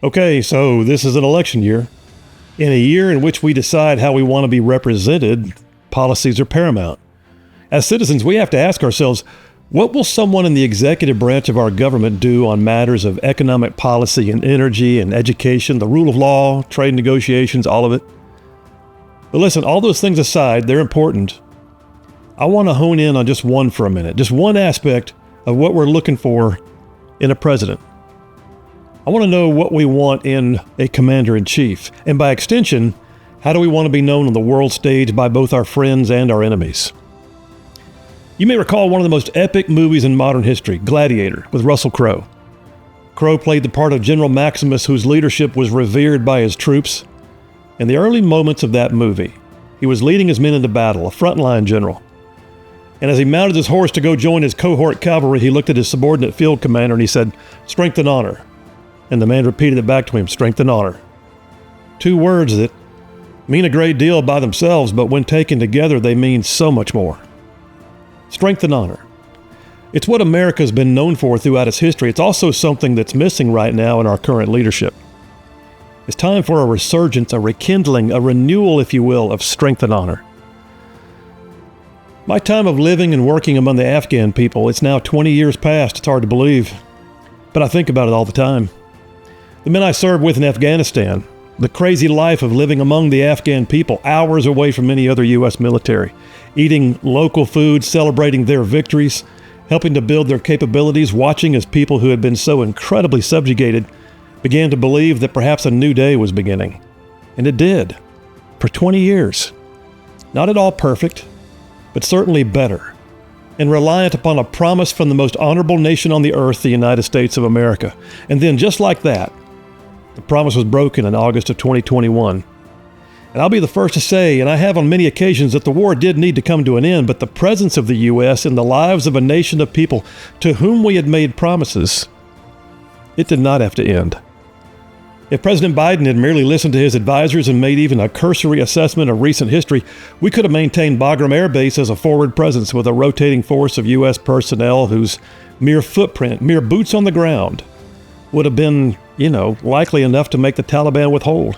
Okay, so this is an election year. In a year in which we decide how we want to be represented, policies are paramount. As citizens, we have to ask ourselves, what will someone in the executive branch of our government do on matters of economic policy and energy and education, the rule of law, trade negotiations, all of it? But listen, all those things aside, they're important. I want to hone in on just one for a minute, just one aspect of what we're looking for in a president. I want to know what we want in a commander-in-chief, and by extension, how do we want to be known on the world stage by both our friends and our enemies? You may recall one of the most epic movies in modern history, Gladiator, with Russell Crowe. Crowe played the part of General Maximus, whose leadership was revered by his troops. In the early moments of that movie, he was leading his men into battle, a frontline general. And as he mounted his horse to go join his cohort cavalry, he looked at his subordinate field commander and he said, "Strength and honor." And the man repeated it back to him, "Strength and honor." Two words that mean a great deal by themselves, but when taken together, they mean so much more. Strength and honor. It's what America's been known for throughout its history. It's also something that's missing right now in our current leadership. It's time for a resurgence, a rekindling, a renewal, if you will, of strength and honor. My time of living and working among the Afghan people, it's now 20 years past. It's hard to believe, but I think about it all the time. The men I served with in Afghanistan, the crazy life of living among the Afghan people, hours away from any other U.S. military, eating local food, celebrating their victories, helping to build their capabilities, watching as people who had been so incredibly subjugated began to believe that perhaps a new day was beginning. And it did, for 20 years. Not at all perfect, but certainly better, and reliant upon a promise from the most honorable nation on the earth, the United States of America. And then, just like that, the promise was broken in August of 2021. And I'll be the first to say, and I have on many occasions, that the war did need to come to an end, but the presence of the U.S. in the lives of a nation of people to whom we had made promises, it did not have to end. If President Biden had merely listened to his advisors and made even a cursory assessment of recent history, we could have maintained Bagram Air Base as a forward presence with a rotating force of U.S. personnel whose mere footprint, mere boots on the ground, would have been, likely enough to make the Taliban withhold.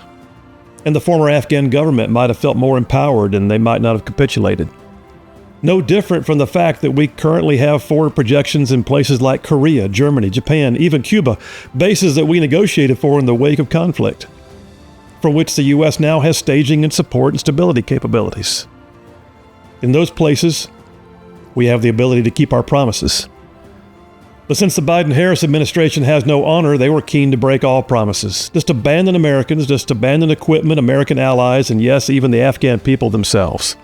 And the former Afghan government might have felt more empowered and they might not have capitulated. No different from the fact that we currently have forward projections in places like Korea, Germany, Japan, even Cuba, bases that we negotiated for in the wake of conflict, from which the U.S. now has staging and support and stability capabilities. In those places, we have the ability to keep our promises. But since the Biden-Harris administration has no honor, they were keen to break all promises. Just abandon Americans, just abandon equipment, American allies, and yes, even the Afghan people themselves.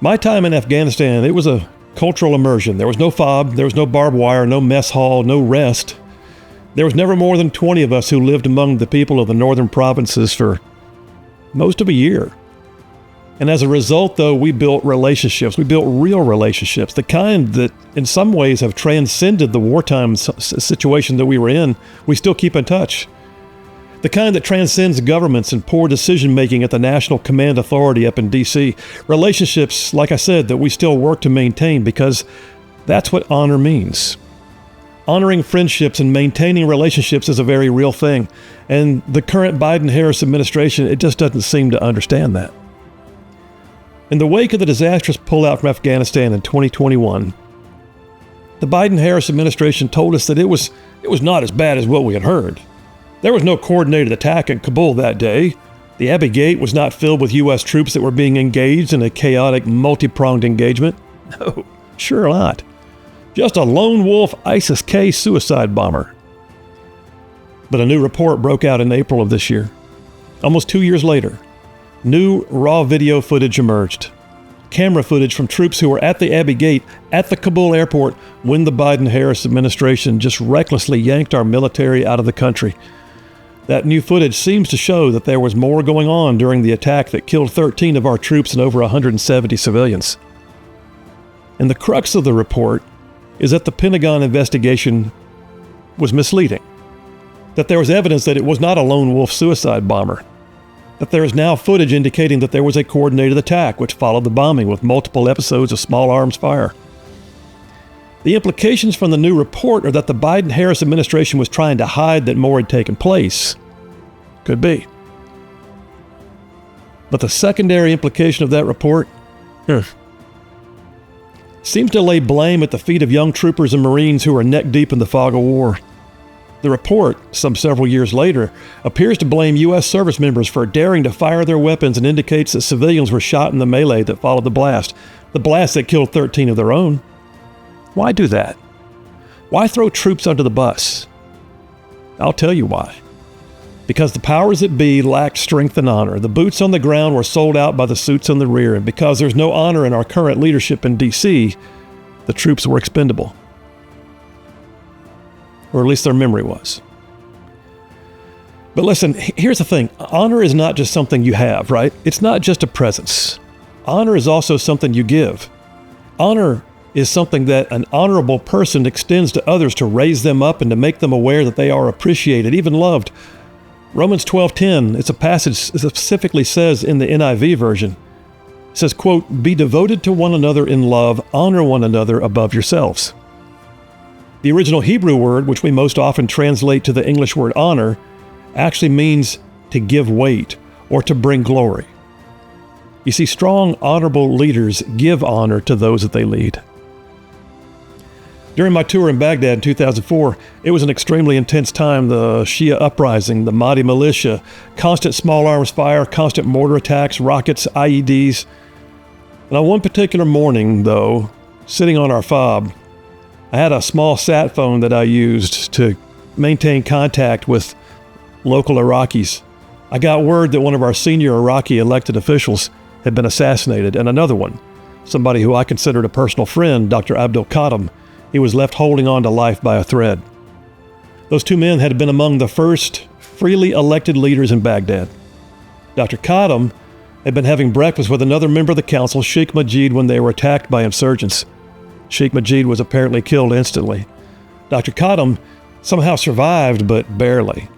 My time in Afghanistan, it was a cultural immersion. There was no fob, there was no barbed wire, no mess hall, no rest. There was never more than 20 of us who lived among the people of the northern provinces for most of a year. And as a result, though, we built relationships. We built real relationships, the kind that in some ways have transcended the wartime situation that we were in. We still keep in touch. The kind that transcends governments and poor decision-making at the National Command Authority up in D.C. Relationships, like I said, that we still work to maintain because that's what honor means. Honoring friendships and maintaining relationships is a very real thing. And the current Biden-Harris administration, it just doesn't seem to understand that. In the wake of the disastrous pullout from Afghanistan in 2021, the Biden-Harris administration told us that it was not as bad as what we had heard. There was no coordinated attack in Kabul that day. The Abbey Gate was not filled with U.S. troops that were being engaged in a chaotic, multi-pronged engagement. No, sure not. Just a lone wolf ISIS-K suicide bomber. But a new report broke out in April of this year. Almost 2 years later, new raw video footage emerged. Camera footage from troops who were at the Abbey Gate at the Kabul airport when the Biden-Harris administration just recklessly yanked our military out of the country. That new footage seems to show that there was more going on during the attack that killed 13 of our troops and over 170 civilians. And the crux of the report is that the Pentagon investigation was misleading. That there was evidence that it was not a lone wolf suicide bomber. That there is now footage indicating that there was a coordinated attack which followed the bombing with multiple episodes of small arms fire. The implications from the new report are that the Biden-Harris administration was trying to hide that more had taken place. Could be. But the secondary implication of that report seems to lay blame at the feet of young troopers and Marines who are neck deep in the fog of war. The report, some several years later, appears to blame U.S. service members for daring to fire their weapons and indicates that civilians were shot in the melee that followed the blast that killed 13 of their own. Why do that? Why throw troops under the bus? I'll tell you why. Because the powers that be lacked strength and honor. The boots on the ground were sold out by the suits in the rear, and because there's no honor in our current leadership in D.C., the troops were expendable. Or at least their memory was. But listen, here's the thing. Honor is not just something you have, right? It's not just a presence. Honor is also something you give. Honor is something that an honorable person extends to others to raise them up and to make them aware that they are appreciated, even loved. Romans 12:10, it's a passage that specifically says in the NIV version, it says, quote, "Be devoted to one another in love, honor one another above yourselves." The original Hebrew word, which we most often translate to the English word honor, actually means to give weight or to bring glory. You see, strong, honorable leaders give honor to those that they lead. During my tour in Baghdad in 2004, it was an extremely intense time. The Shia uprising, the Mahdi militia, constant small arms fire, constant mortar attacks, rockets, IEDs. And on one particular morning, though, sitting on our fob, I had a small sat phone that I used to maintain contact with local Iraqis. I got word that one of our senior Iraqi elected officials had been assassinated, and another one, somebody who I considered a personal friend, Dr. Abdul Qadim, he was left holding on to life by a thread. Those two men had been among the first freely elected leaders in Baghdad. Dr. Qadim had been having breakfast with another member of the council, Sheikh Majid, when they were attacked by insurgents. Sheikh Majid was apparently killed instantly. Dr. Qadim somehow survived, but barely.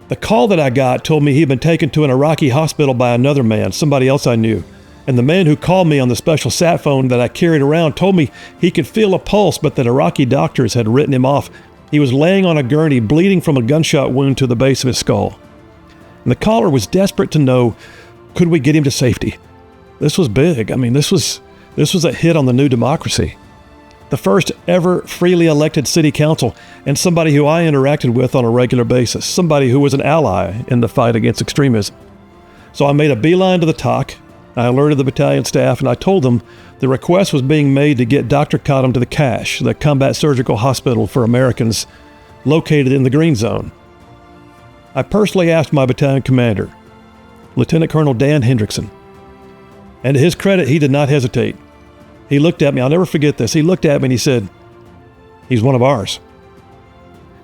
The call that I got told me he'd been taken to an Iraqi hospital by another man, somebody else I knew. And the man who called me on the special sat phone that I carried around told me he could feel a pulse, but that Iraqi doctors had written him off. He was laying on a gurney, bleeding from a gunshot wound to the base of his skull. And the caller was desperate to know, could we get him to safety? This was big. I mean, this was a hit on the new democracy. The first ever freely elected city council, and somebody who I interacted with on a regular basis, somebody who was an ally in the fight against extremism. So I made a beeline to the TOC. I alerted the battalion staff, and I told them the request was being made to get Dr. Qadim to the CASH, the Combat Surgical Hospital for Americans, located in the Green Zone. I personally asked my battalion commander, Lieutenant Colonel Dan Hendrickson, and to his credit, he did not hesitate. He looked at me, I'll never forget this, he looked at me and he said, he's one of ours.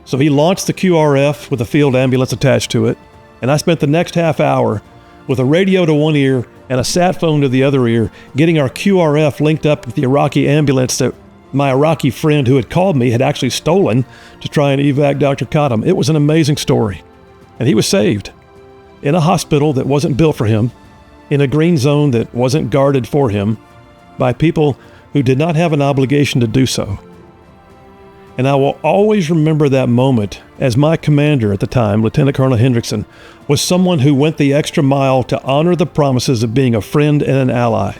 So he launched the QRF with a field ambulance attached to it, and I spent the next half hour with a radio to one ear and a sat phone to the other ear, getting our QRF linked up with the Iraqi ambulance that my Iraqi friend who had called me had actually stolen to try and evac Dr. Qadim. It was an amazing story. And he was saved in a hospital that wasn't built for him, in a green zone that wasn't guarded for him, by people who did not have an obligation to do so. And I will always remember that moment, as my commander at the time, Lieutenant Colonel Hendrickson, was someone who went the extra mile to honor the promises of being a friend and an ally.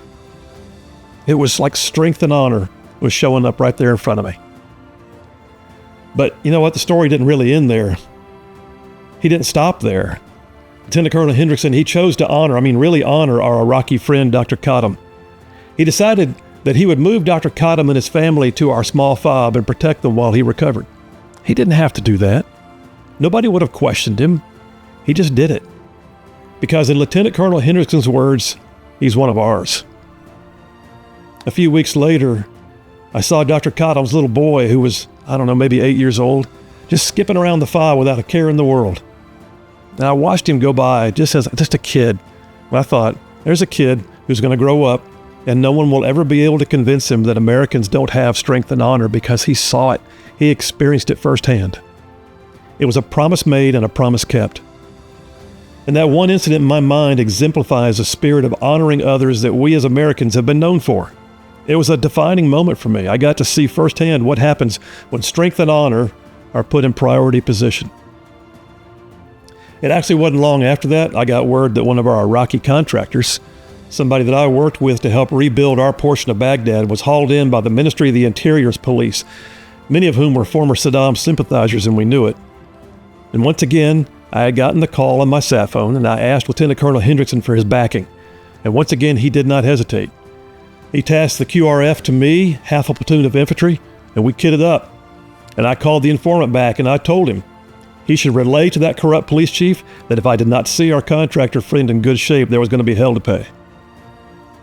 It was like strength and honor was showing up right there in front of me. But you know what? The story didn't really end there. He didn't stop there. Lieutenant Colonel Hendrickson, he chose to really honor our Iraqi friend, Dr. Qadim. He decided that he would move Dr. Qadim and his family to our small fob and protect them while he recovered. He didn't have to do that. Nobody would have questioned him. He just did it. Because in Lieutenant Colonel Hendrickson's words, he's one of ours. A few weeks later, I saw Dr. Qadim's little boy, who was, maybe 8 years old, just skipping around the fob without a care in the world. And I watched him go by just a kid. And I thought, there's a kid who's going to grow up, and no one will ever be able to convince him that Americans don't have strength and honor, because he saw it. He experienced it firsthand. It was a promise made and a promise kept. And that one incident in my mind exemplifies a spirit of honoring others that we as Americans have been known for. It was a defining moment for me. I got to see firsthand what happens when strength and honor are put in priority position. It actually wasn't long after that I got word that one of our Iraqi contractors, somebody that I worked with to help rebuild our portion of Baghdad, was hauled in by the Ministry of the Interior's police, many of whom were former Saddam sympathizers, and we knew it. And once again, I had gotten the call on my sat phone, and I asked Lieutenant Colonel Hendrickson for his backing. And once again, he did not hesitate. He tasked the QRF to me, half a platoon of infantry, and we kitted up. And I called the informant back, and I told him he should relay to that corrupt police chief that if I did not see our contractor friend in good shape, there was going to be hell to pay.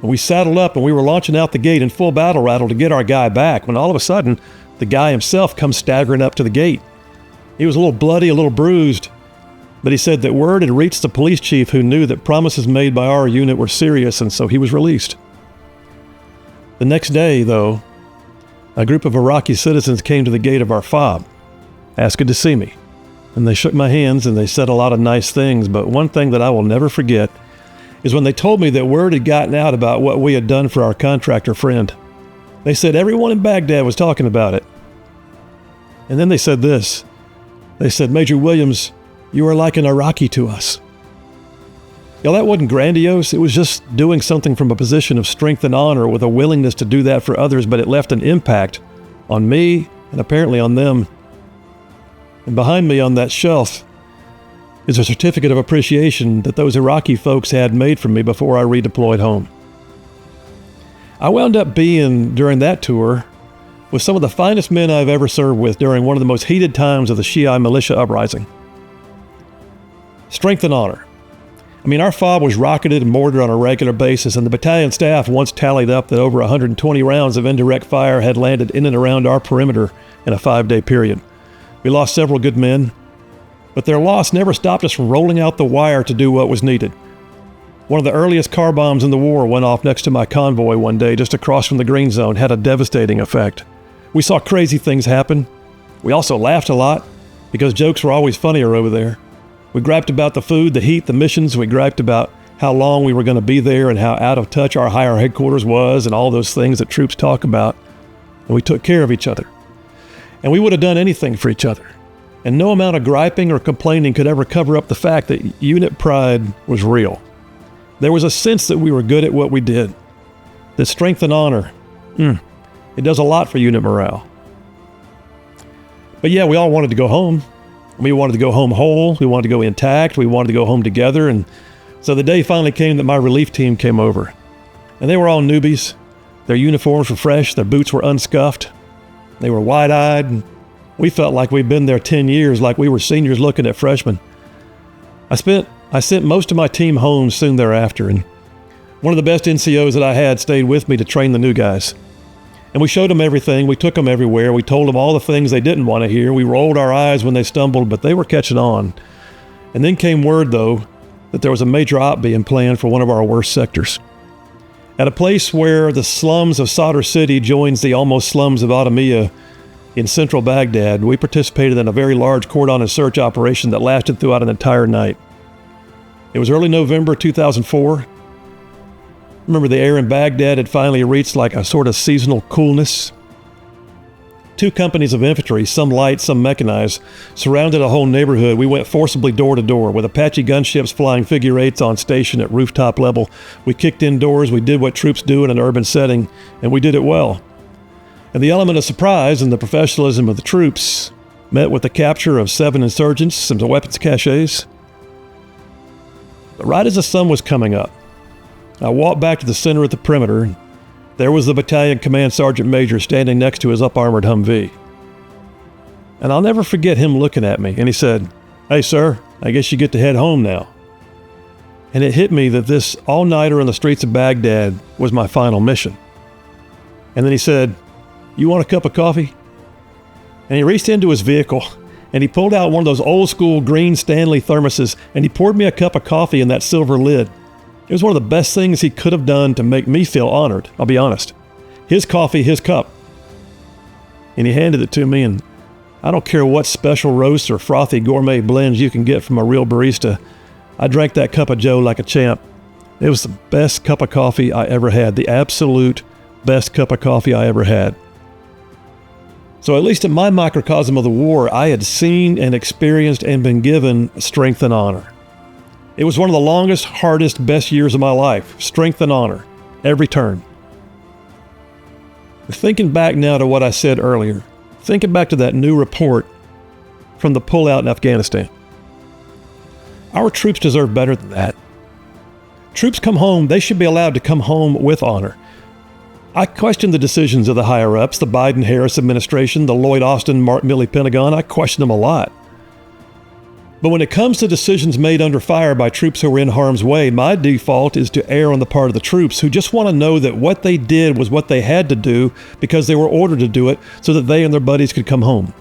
And we saddled up, and we were launching out the gate in full battle rattle to get our guy back, when all of a sudden, the guy himself comes staggering up to the gate. He was a little bloody, a little bruised, but he said that word had reached the police chief, who knew that promises made by our unit were serious, and so he was released. The next day, though, a group of Iraqi citizens came to the gate of our FOB, asking to see me. And they shook my hands and they said a lot of nice things, but one thing that I will never forget is when they told me that word had gotten out about what we had done for our contractor friend. They said everyone in Baghdad was talking about it. And then they said this. They said, "Major Williams, you are like an Iraqi to us." That wasn't grandiose. It was just doing something from a position of strength and honor with a willingness to do that for others, but it left an impact on me and apparently on them. And behind me on that shelf is a certificate of appreciation that those Iraqi folks had made for me before I redeployed home. I wound up being, during that tour, with some of the finest men I've ever served with during one of the most heated times of the Shiite militia uprising. Strength and honor. I mean, our FOB was rocketed and mortared on a regular basis, and the battalion staff once tallied up that over 120 rounds of indirect fire had landed in and around our perimeter in a 5-day period. We lost several good men, but their loss never stopped us from rolling out the wire to do what was needed. One of the earliest car bombs in the war went off next to my convoy one day just across from the green zone, had a devastating effect. We saw crazy things happen. We also laughed a lot, because jokes were always funnier over there. We griped about the food, the heat, the missions. We griped about how long we were going to be there and how out of touch our higher headquarters was and all those things that troops talk about. And we took care of each other. And we would have done anything for each other. And no amount of griping or complaining could ever cover up the fact that unit pride was real. There was a sense that we were good at what we did. That strength and honor, it does a lot for unit morale. But yeah, we all wanted to go home. We wanted to go home whole. We wanted to go intact. We wanted to go home together. And so the day finally came that my relief team came over. And they were all newbies. Their uniforms were fresh. Their boots were unscuffed. They were wide-eyed. And we felt like we'd been there 10 years, like we were seniors looking at freshmen. I sent most of my team home soon thereafter. And one of the best NCOs that I had stayed with me to train the new guys. And we showed them everything. We took them everywhere. We told them all the things they didn't want to hear. We rolled our eyes when they stumbled, but they were catching on. And then came word, though, that there was a major op being planned for one of our worst sectors. At a place where the slums of Sadr City joins the almost slums of Adamiyah in central Baghdad, we participated in a very large cordon and search operation that lasted throughout an entire night. It was early November 2004. Remember, the air in Baghdad had finally reached like a sort of seasonal coolness. 2 companies of infantry, some light, some mechanized, surrounded a whole neighborhood. We went forcibly door to door with Apache gunships flying figure eights on station at rooftop level. We kicked indoors. We did what troops do in an urban setting, and we did it well. And the element of surprise and the professionalism of the troops met with the capture of 7 insurgents, some weapons caches. But right as the sun was coming up, I walked back to the center of the perimeter, and there was the battalion command sergeant major standing next to his up-armored Humvee. And I'll never forget him looking at me, and he said, "Hey, sir, I guess you get to head home now." And it hit me that this all-nighter on the streets of Baghdad was my final mission. And then he said, "You want a cup of coffee?" And he reached into his vehicle, and he pulled out one of those old-school green Stanley thermoses, and he poured me a cup of coffee in that silver lid. It was one of the best things he could have done to make me feel honored, I'll be honest. His coffee, his cup. And he handed it to me, and I don't care what special roasts or frothy gourmet blends you can get from a real barista. I drank that cup of joe like a champ. It was the best cup of coffee I ever had, the absolute best cup of coffee I ever had. So at least in my microcosm of the war, I had seen and experienced and been given strength and honor. It was one of the longest, hardest, best years of my life. Strength and honor, every turn. Thinking back now to what I said earlier, thinking back to that new report from the pullout in Afghanistan. Our troops deserve better than that. Troops come home, they should be allowed to come home with honor. I question the decisions of the higher-ups, the Biden-Harris administration, the Lloyd Austin, Mark Milley Pentagon. I question them a lot. But when it comes to decisions made under fire by troops who are in harm's way, my default is to err on the part of the troops who just want to know that what they did was what they had to do because they were ordered to do it so that they and their buddies could come home.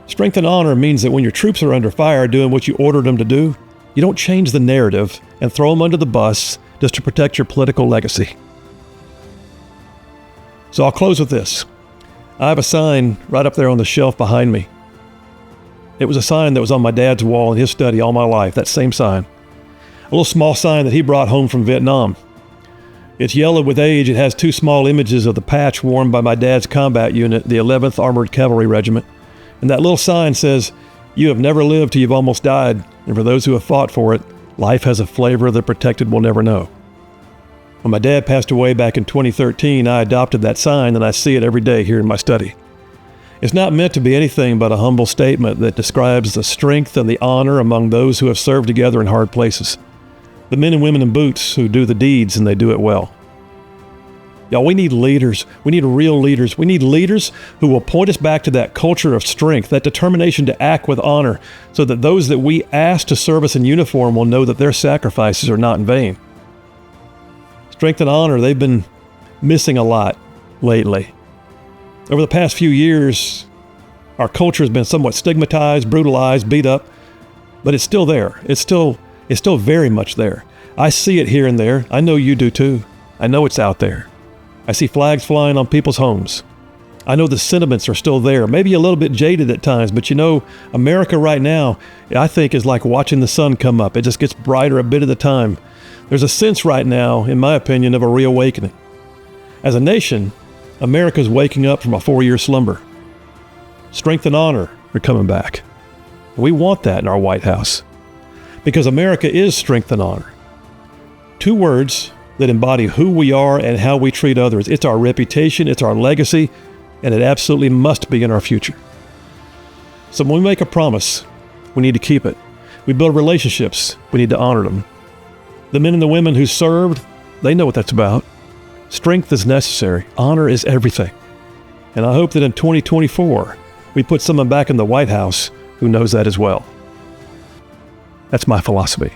Strength and honor means that when your troops are under fire doing what you ordered them to do, you don't change the narrative and throw them under the bus just to protect your political legacy. So I'll close with this. I have a sign right up there on the shelf behind me. It was a sign that was on my dad's wall in his study all my life, that same sign. A little small sign that he brought home from Vietnam. It's yellow with age. It has two small images of the patch worn by my dad's combat unit, the 11th Armored Cavalry Regiment. And that little sign says, "You have never lived till you've almost died, and for those who have fought for it, life has a flavor the protected will never know." When my dad passed away back in 2013, I adopted that sign, and I see it every day here in my study. It's not meant to be anything but a humble statement that describes the strength and the honor among those who have served together in hard places. The men and women in boots who do the deeds, and they do it well. Y'all, we need leaders. We need real leaders. We need leaders who will point us back to that culture of strength, that determination to act with honor, so that those that we ask to serve us in uniform will know that their sacrifices are not in vain. Strength and honor, they've been missing a lot lately. Over the past few years, our culture has been somewhat stigmatized, brutalized, beat up, but it's still there. It's still very much there. I see it here and there. I know you do too. I know it's out there. I see flags flying on people's homes. I know the sentiments are still there, maybe a little bit jaded at times, but you know, America right now, I think, is like watching the sun come up. It just gets brighter a bit at a time. There's a sense right now, in my opinion, of a reawakening. As a nation, America's waking up from a 4-year slumber. Strength and honor are coming back. We want that in our White House. Because America is strength and honor. Two words that embody who we are and how we treat others. It's our reputation, it's our legacy, and it absolutely must be in our future. So when we make a promise, we need to keep it. We build relationships, we need to honor them. The men and the women who served, they know what that's about. Strength is necessary. Honor is everything. And I hope that in 2024, we put someone back in the White House who knows that as well. That's my philosophy.